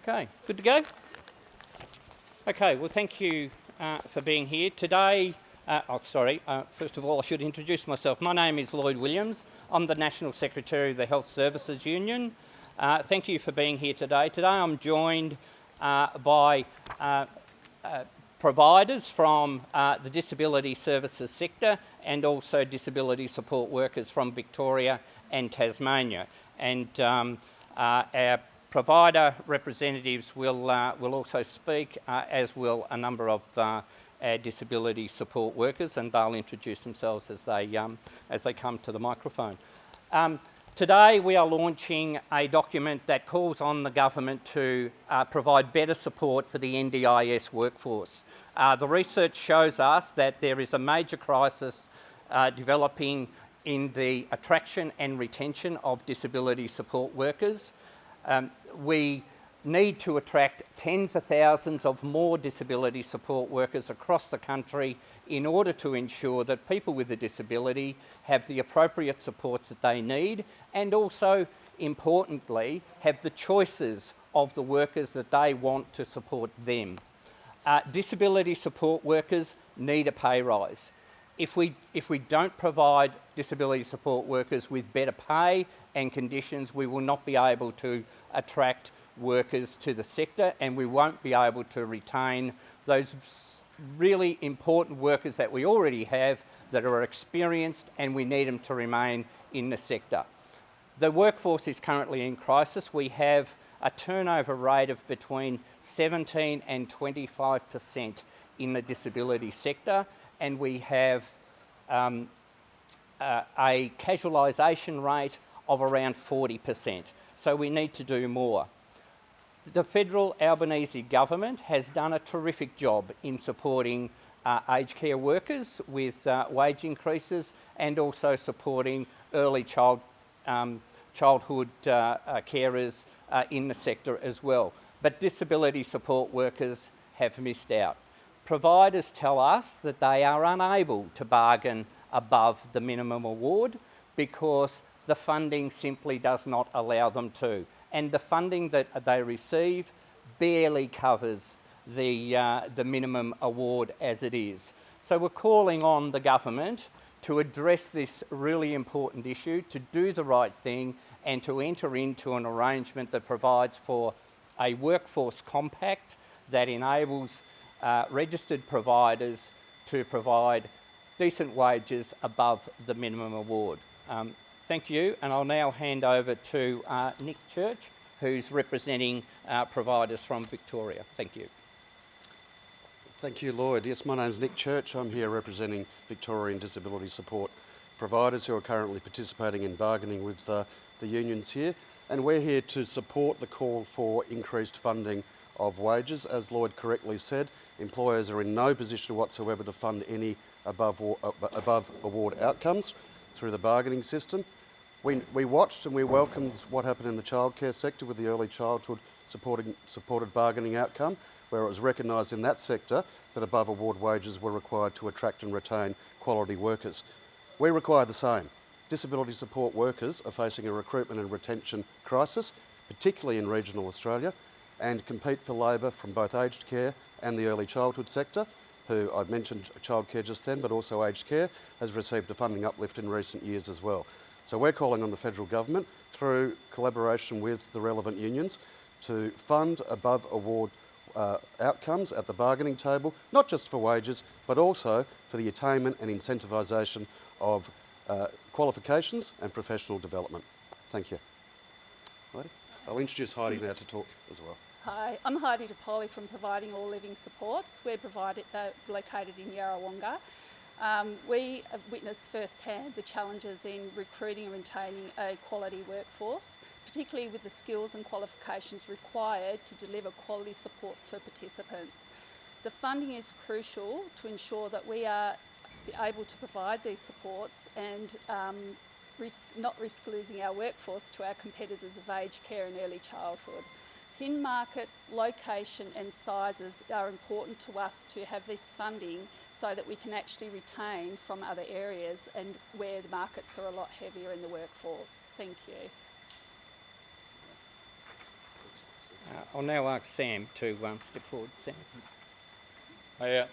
Okay, good to go? Okay, well thank you for being here. Today, first of all I should introduce myself. My name is Lloyd Williams. I'm the National Secretary of the Health Services Union. Thank you for being here today. Today I'm joined by providers from the disability services sector and also disability support workers from Victoria and Tasmania. And our provider representatives will also speak, as will a number of our disability support workers, and they'll introduce themselves as they come to the microphone. Today we are launching a document that calls on the government to provide better support for the NDIS workforce. The research shows us that there is a major crisis developing in the attraction and retention of disability support workers. We need to attract tens of thousands of more disability support workers across the country in order to ensure that people with a disability have the appropriate supports that they need, and also, importantly, have the choices of the workers that they want to support them. Disability support workers need a pay rise. If we don't provide disability support workers with better pay and conditions, we will not be able to attract workers to the sector, and we won't be able to retain those really important workers that we already have that are experienced, and we need them to remain in the sector. The workforce is currently in crisis. We have a turnover rate of between 17 and 25% in the disability sector, and we have a casualisation rate of around 40%. So we need to do more. The federal Albanese government has done a terrific job in supporting aged care workers with wage increases, and also supporting early childhood carers in the sector as well. But disability support workers have missed out. Providers tell us that they are unable to bargain above the minimum award because the funding simply does not allow them to. And the funding that they receive barely covers the minimum award as it is. So we're calling on the government to address this really important issue, to do the right thing, and to enter into an arrangement that provides for a workforce compact that enables registered providers to provide decent wages above the minimum award. Thank you, and I'll now hand over to Nick Church, who's representing providers from Victoria. Thank you. Thank you, Lloyd. Yes, my name's Nick Church. I'm here representing Victorian disability support providers who are currently participating in bargaining with the unions here, and we're here to support the call for increased funding of wages. As Lloyd correctly said, employers are in no position whatsoever to fund any above award outcomes through the bargaining system. We watched and we welcomed what happened in the childcare sector with the early childhood supported bargaining outcome, where it was recognised in that sector that above award wages were required to attract and retain quality workers. We require the same. Disability support workers are facing a recruitment and retention crisis, particularly in regional Australia, and compete for labour from both aged care and the early childhood sector, who I've mentioned childcare just then, but also aged care has received a funding uplift in recent years as well. So we're calling on the federal government, through collaboration with the relevant unions, to fund above award outcomes at the bargaining table, not just for wages, but also for the attainment and incentivisation of qualifications and professional development. Thank you. Heidi? I'll introduce Heidi now to talk as well. Hi, I'm Heidi DePoli from Providing All Living Supports. We're located in Yarrawonga. We have witnessed firsthand the challenges in recruiting and retaining a quality workforce, particularly with the skills and qualifications required to deliver quality supports for participants. The funding is crucial to ensure that we are able to provide these supports and not risk losing our workforce to our competitors of aged care and early childhood. Thin markets, location and sizes are important to us to have this funding so that we can actually retain from other areas and where the markets are a lot heavier in the workforce. Thank you. I'll now ask Sam to step forward. Sam. Hiya,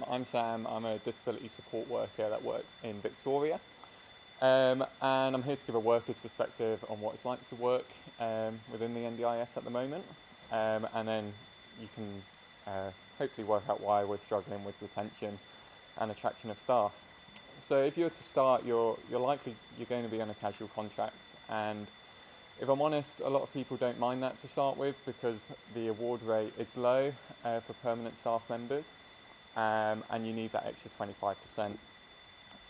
I'm Sam. I'm a disability support worker that works in Victoria. And I'm here to give a worker's perspective on what it's like to work within the NDIS at the moment. And then you can hopefully work out why we're struggling with retention and attraction of staff. So if you were to start, you're going to be on a casual contract, and if I'm honest, a lot of people don't mind that to start with because the award rate is low for permanent staff members, and you need that extra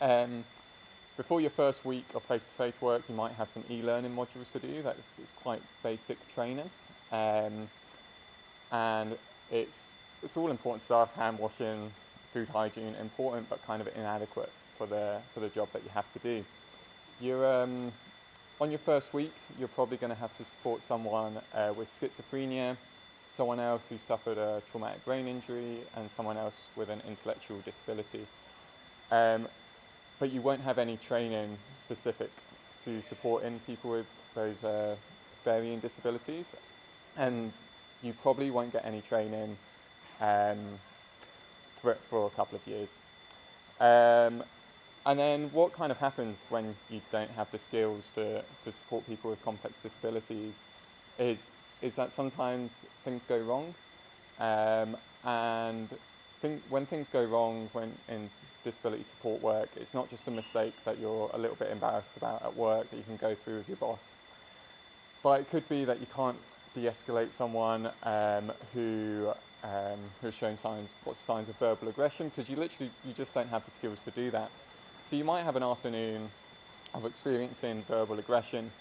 25%. Before your first week of face-to-face work, you might have some e-learning modules to do. It's quite basic training, and it's all important stuff: hand washing, food hygiene, important but kind of inadequate for the job that you have to do. You're on your first week, you're probably going to have to support someone with schizophrenia, someone else who suffered a traumatic brain injury, and someone else with an intellectual disability. But you won't have any training specific to supporting people with those varying disabilities, and you probably won't get any training for a couple of years. And then what kind of happens when you don't have the skills to support people with complex disabilities is that sometimes things go wrong, and when things go wrong in disability support work, it's not just a mistake that you're a little bit embarrassed about at work that you can go through with your boss, but it could be that you can't de-escalate someone who has shown signs of verbal aggression, because you just don't have the skills to do that. So you might have an afternoon of experiencing verbal aggression,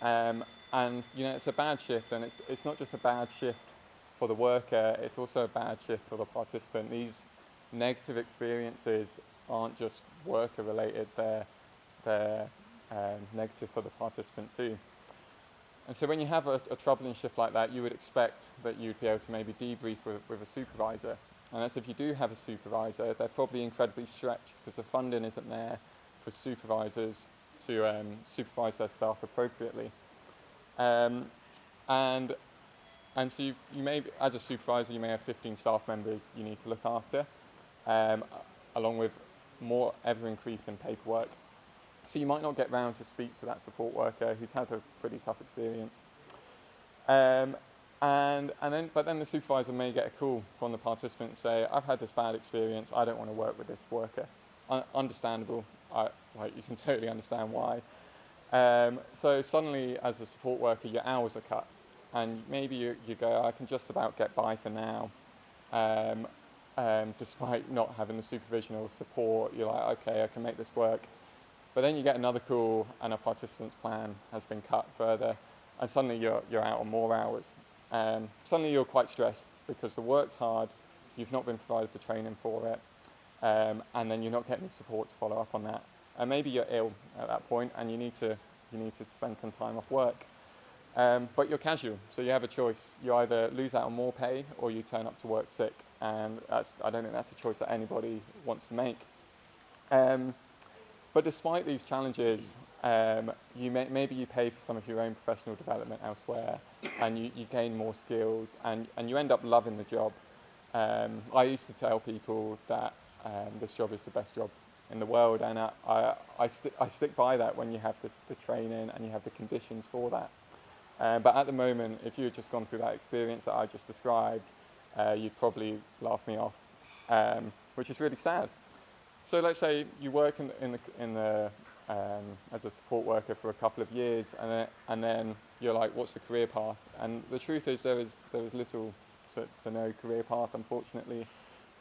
and it's a bad shift, and it's not just a bad shift for the worker, it's also a bad shift for the participant. These negative experiences aren't just worker related, they're negative for the participant too. And so when you have a troubling shift like that, you would expect that you'd be able to maybe debrief with a supervisor. And as if you do have a supervisor, they're probably incredibly stretched because the funding isn't there for supervisors to supervise their staff appropriately. And so you may, as a supervisor, you may have 15 staff members you need to look after, along with more ever-increasing paperwork. So you might not get round to speak to that support worker who's had a pretty tough experience. But then the supervisor may get a call from the participant and say, I've had this bad experience, I don't want to work with this worker. Understandable, you can totally understand why. So suddenly, as a support worker, your hours are cut, and maybe you go, I can just about get by for now, despite not having the supervision or support. You're like, okay, I can make this work. But then you get another call, and a participant's plan has been cut further, and suddenly you're out on more hours. Suddenly you're quite stressed because the work's hard, you've not been provided the training for it, and then you're not getting the support to follow up on that. And maybe you're ill at that point, and you need to spend some time off work. But you're casual, so you have a choice. You either lose out on more pay, or you turn up to work sick, and I don't think that's a choice that anybody wants to make. But despite these challenges, maybe you pay for some of your own professional development elsewhere, and you gain more skills, and you end up loving the job. I used to tell people that this job is the best job in the world, and I stick by that when you have the training and you have the conditions for that. But at the moment, if you had just gone through that experience that I just described, you'd probably laugh me off, which is really sad. So let's say you work as a support worker for a couple of years, and then you're like, what's the career path? And the truth is there is little to no career path, unfortunately,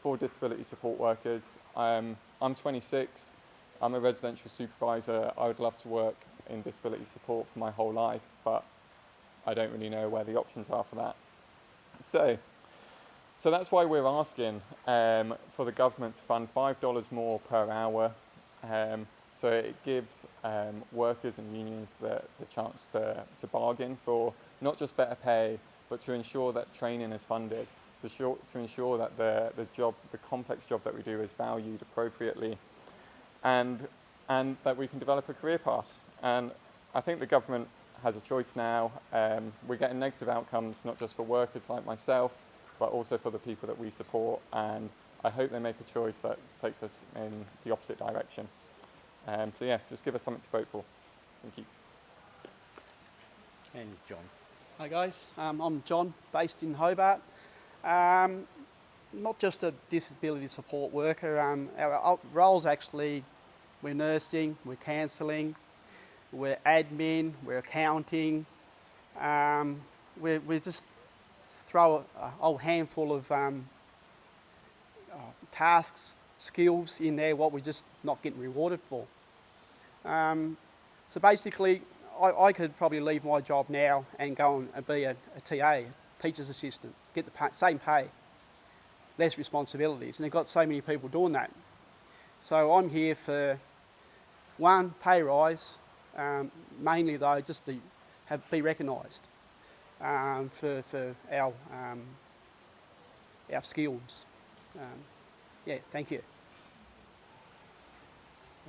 for disability support workers. I'm 26, I'm a residential supervisor. I would love to work in disability support for my whole life, but I don't really know where the options are for that. So that's why we're asking for the government to fund $5 more per hour. So it gives workers and unions the chance to bargain for not just better pay, but to ensure that training is funded, to ensure that the complex job that we do is valued appropriately, and that we can develop a career path. And I think the government has a choice now. We're getting negative outcomes, not just for workers like myself, but also for the people that we support, and I hope they make a choice that takes us in the opposite direction. So yeah, just give us something to vote for. Thank you. And John. Hi guys, I'm John, based in Hobart. Not just a disability support worker, our roles actually, we're nursing, we're counselling, we're admin, we're accounting, we just throw a whole handful of tasks, skills in there, what we're just not getting rewarded for. So basically, I could probably leave my job now and go and be a TA, teacher's assistant, get the same pay, less responsibilities, and they've got so many people doing that. So I'm here for one, pay rise, mainly though just be recognised for our skills. Yeah, thank you.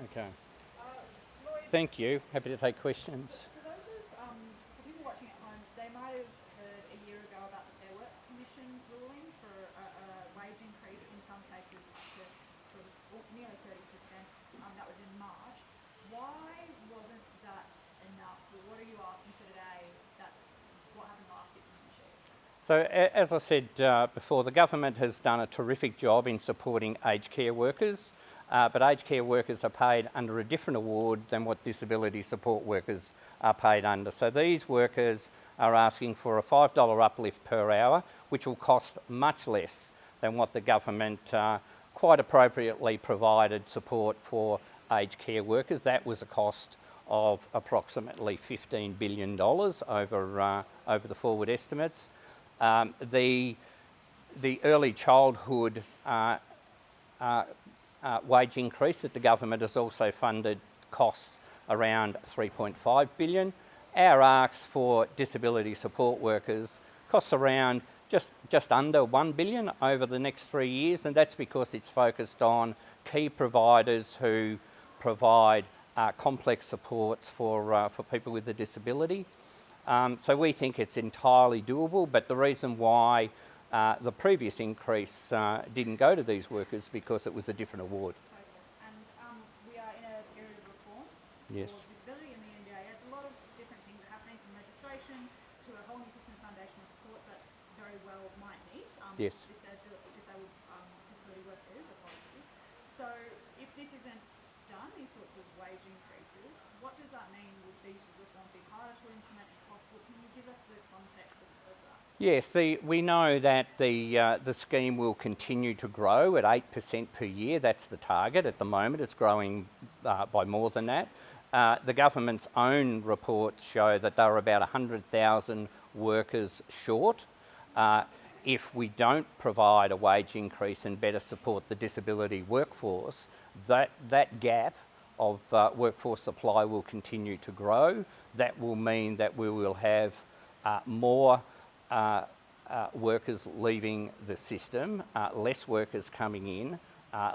Okay. Thank you. Happy to take questions. For those of for people watching at home, they might have heard a year ago about the Fair Work Commission ruling for a wage increase in some cases up to sort of nearly 30%. That was in March. Why wasn't that enough? What are you asking for today that what happened last year didn't achieve? So as I said before, the government has done a terrific job in supporting aged care workers. But aged care workers are paid under a different award than what disability support workers are paid under. So these workers are asking for a $5 uplift per hour, which will cost much less than what the government quite appropriately provided support for aged care workers. That was a cost of approximately $15 billion over the forward estimates. The early childhood wage increase that the government has also funded costs around $3.5 billion. Our asks for disability support workers costs around just under $1 billion over the next 3 years, and that's because it's focused on key providers who provide complex supports for people with a disability. So we think it's entirely doable, but the reason why the previous increase didn't go to these workers because it was a different award. Totally. And we are in a period of reform Yes. for disability in the NDIS. A lot of different things are happening, from legislation to a whole new system of foundational supports that very well might need Yes. disabled disability workers. Apologies. So if this isn't done, these sorts of wage increases, what does that mean? Would these reforms be harder to implement if possible? Can you give us the context of that? Yes, we know that the scheme will continue to grow at 8% per year. That's the target at the moment. It's growing by more than that. The government's own reports show that there are about 100,000 workers short. If we don't provide a wage increase and better support the disability workforce, that gap of workforce supply will continue to grow. That will mean that we will have more workers leaving the system, less workers coming in,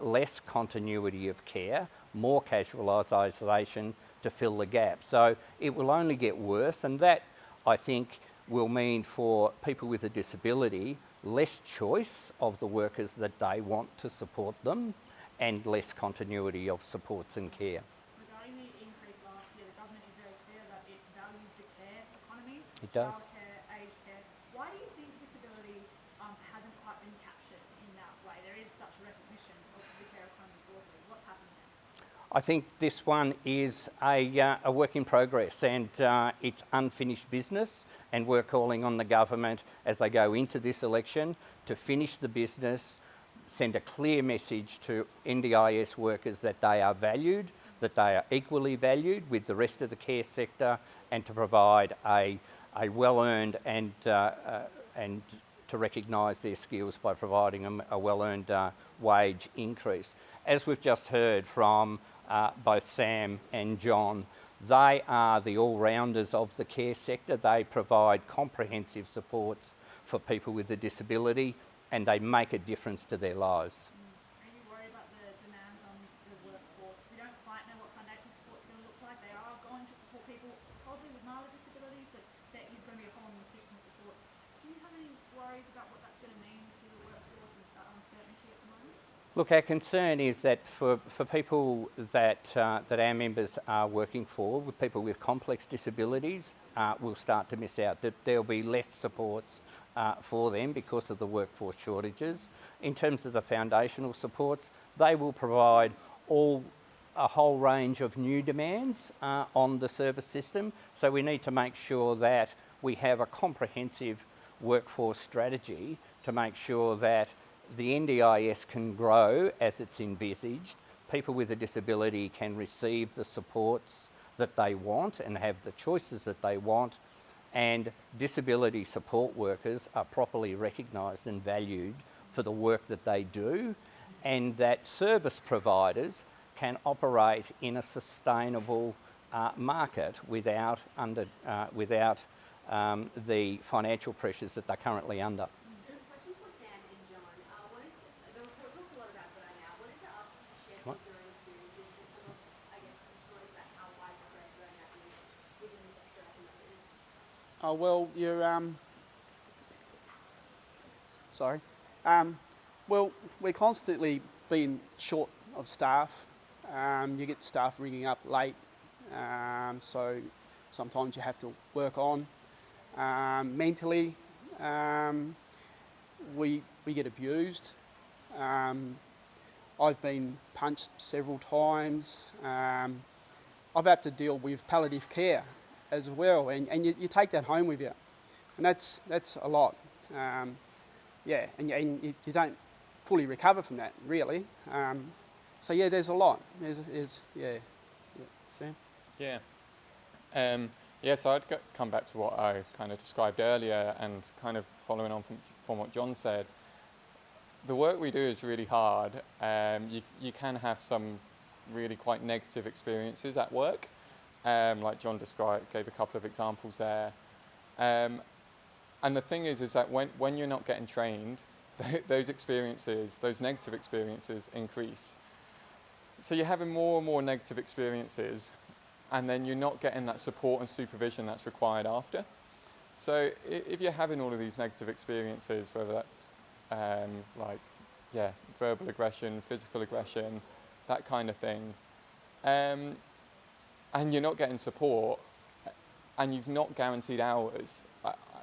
less continuity of care, more casualisation to fill the gap. So it will only get worse, and that, I think, will mean for people with a disability less choice of the workers that they want to support them and less continuity of supports and care. Regarding the increase last year, the government is very clear that it values the care economy. It does. Childcare, aged care. Why do you think disability hasn't quite been captured in that way? There is such a recognition of the care economy broadly. What's happened there? I think this one is a work in progress, and it's unfinished business, and we're calling on the government as they go into this election to finish the business, send a clear message to NDIS workers that they are valued, that they are equally valued with the rest of the care sector, and to provide a well-earned and to recognise their skills by providing them a well-earned wage increase. As we've just heard from both Sam and John, they are the all-rounders of the care sector. They provide comprehensive supports for people with a disability, and they make a difference to their lives. Are you worried about the demands on the workforce? We don't quite know what foundation support's going to look like. They are going to support support people probably with milder disabilities, but there is going to be a hole in the system supports. Do you have any worries about what that's going to mean to the workforce and uncertainty at the moment? Look, our concern is that for people that our members are working for, with people with complex disabilities, will start to miss out, that there'll be less supports for them because of the workforce shortages. In terms of the foundational supports, they will provide a whole range of new demands on the service system. So we need to make sure that we have a comprehensive workforce strategy to make sure that the NDIS can grow as it's envisaged. People with a disability can receive the supports that they want and have the choices that they want, and disability support workers are properly recognised and valued for the work that they do, and that service providers can operate in a sustainable market without the financial pressures that they're currently under. There's a question for Sam and John. The report talks a lot about burnout. Wanted to ask if you share some of your own experiences and some of, I guess, some stories about how widespread burnout is within the sector at the moment. Oh, well, you're, sorry. Well, we're constantly being short of staff. You get staff ringing up late, so sometimes you have to work on. Mentally, we get abused. I've been punched several times. I've had to deal with palliative care as well, and you take that home with you, and that's a lot. Yeah, and you don't fully recover from that, really. So yeah, there's a lot. Yeah. Sam? Yeah. So I'd come back to what I kind of described earlier, and kind of following on from what John said. The work we do is really hard. You can have some really quite negative experiences at work, like John described, gave a couple of examples there. And the thing is that when you're not getting trained, those experiences, those negative experiences increase. So you're having more and more negative experiences, and then you're not getting that support and supervision that's required after. So if you're having all of these negative experiences, whether that's verbal aggression, physical aggression, that kind of thing, and you're not getting support, and you've not guaranteed hours,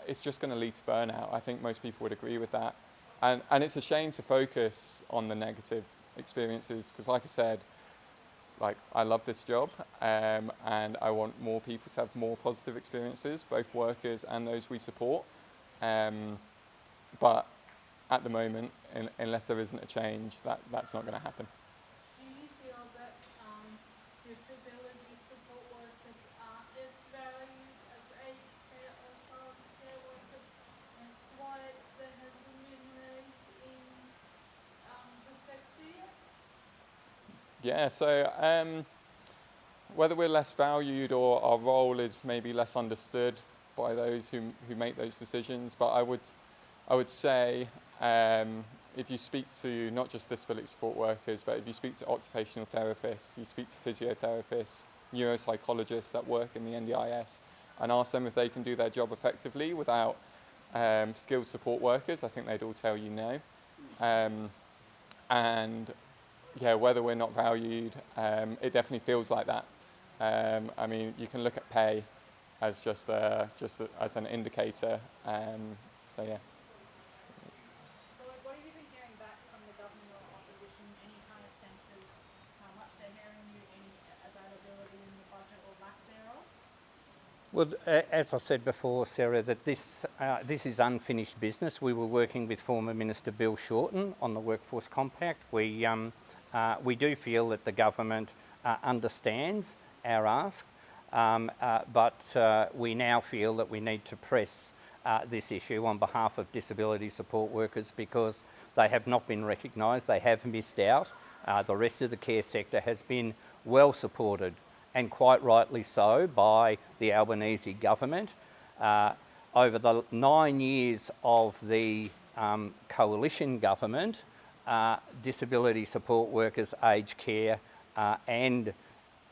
it's just going to lead to burnout. I think most people would agree with that. And it's a shame to focus on the negative experiences, because like I said, I love this job, and I want more people to have more positive experiences, both workers and those we support. But at the moment, unless there isn't a change, that's not going to happen. Do you feel that disability support workers aren't as valued as aged care or childcare workers, and why there hasn't been raised in the sector yet? Yeah, so whether we're less valued or our role is maybe less understood by those who make those decisions, but I would say if you speak to not just disability support workers, but if you speak to occupational therapists, you speak to physiotherapists, neuropsychologists that work in the NDIS, and ask them if they can do their job effectively without skilled support workers, I think they'd all tell you no. And yeah, whether we're not valued, it definitely feels like that. I mean, you can look at pay as just as an indicator. So yeah. So what have you been hearing back from the government or opposition? Any kind of sense of how much they're hearing you, any availability in the budget or lack thereof? Well, as I said before, Sarah, that this is unfinished business. We were working with former Minister Bill Shorten on the Workforce Compact. We do feel that the government understands our ask, but we now feel that we need to press this issue on behalf of disability support workers, because they have not been recognised, they have missed out. The rest of the care sector has been well supported, and quite rightly so, by the Albanese government. Over the 9 years of the coalition government, disability support workers, aged care and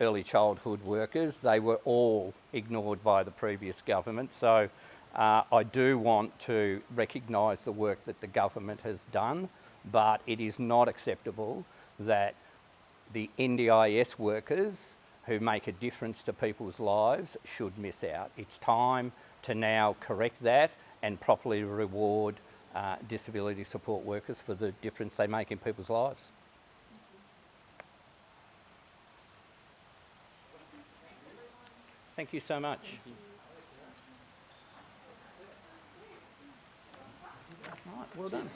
early childhood workers. They were all ignored by the previous government. So I do want to recognise the work that the government has done, but it is not acceptable that the NDIS workers who make a difference to people's lives should miss out. It's time to now correct that and properly reward disability support workers for the difference they make in people's lives. Thank you so much. Right, well done.